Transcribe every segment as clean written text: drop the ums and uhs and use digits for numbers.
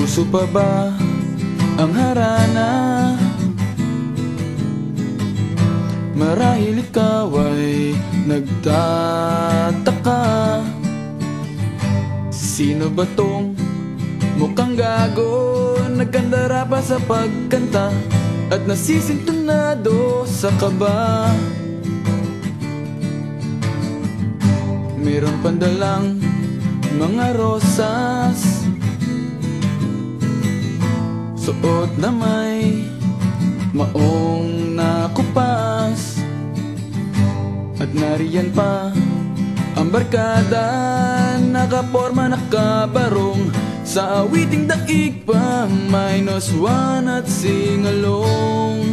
Puso pa ba ang harana? Marahil ikaw ay nagtataka, sino ba tong mukhang gago, nagkandara pa sa pagkanta at nasisintunado sa kaba? Meron pandalang mga rosas, suot na may maong nakupas, at nariyan pa ang barkada, nakaporma nakabarong sa awiting daig pa, -1 at singalong.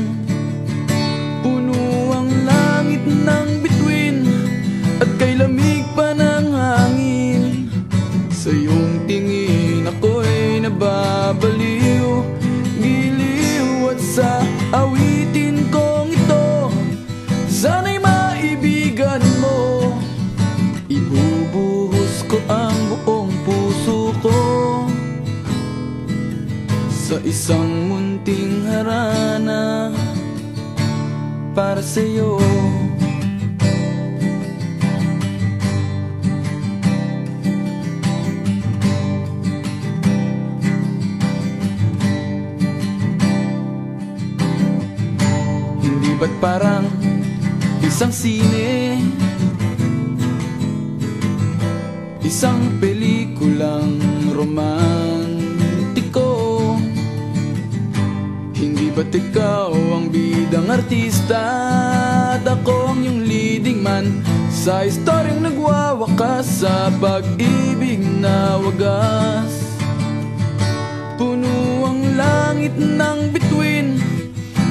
Puno ang langit ng bituin at kay lamig pa ng hangin. Sa iyong tingin ako'y nababaliw, giliw, at sa awitin kong ito sana'y maibigan mo. Ibubuhos ko ang buong puso ko sa isang munting harana para sa'yo. Hindi ba't parang isang sine, isang pelikulang romantiko? Hindi ba't ikaw ang bidang artista at ako ang iyong leading man sa istoryang nagwawakas sa pag-ibig na wagas? Puno ang langit ng bituin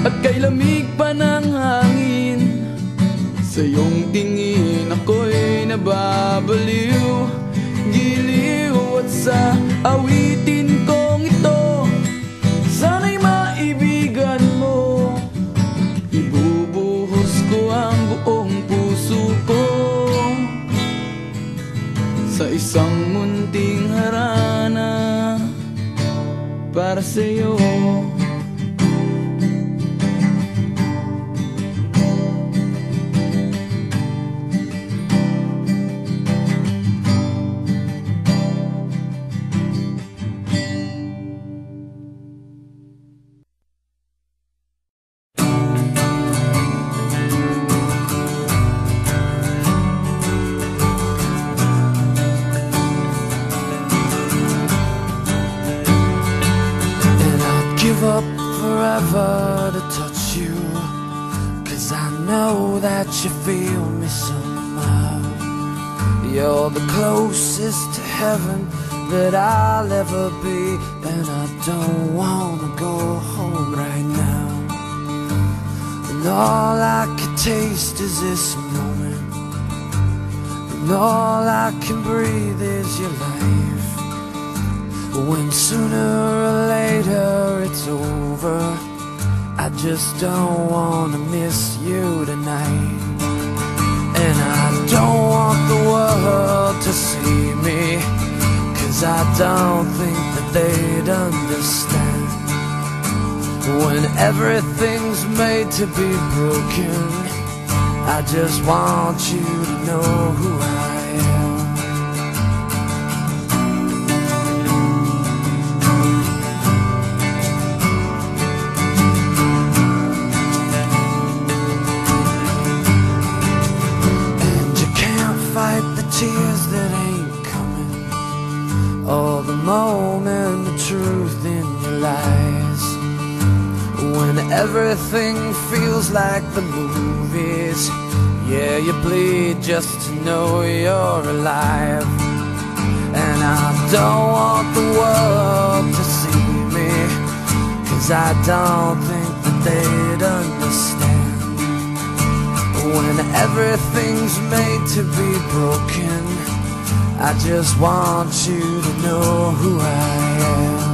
at kay lamig pa ng hangin. Sa iyong tingin ako'y nababaliw, giliw, at sa awitin kong ito sana'y maibigan mo. Ibubuhos ko ang buong puso ko sa isang munting harana para sa'yo. Up forever to touch you, 'cause I know that you feel me somehow. You're the closest to heaven that I'll ever be, and I don't wanna go home right now. And all I can taste is this moment, and all I can breathe is your life. When sooner or later it's over, I just don't wanna miss you tonight. And I don't want the world to see me, 'cause I don't think that they'd understand. When everything's made to be broken, I just want you to know who I am. Tears that ain't coming, all the moment the truth in your lies. When everything feels like the movies, yeah, you bleed just to know you're alive. And I don't want the world to see me, 'cause I don't think that they'd understand. When everything's made to be broken, I just want you to know who I am.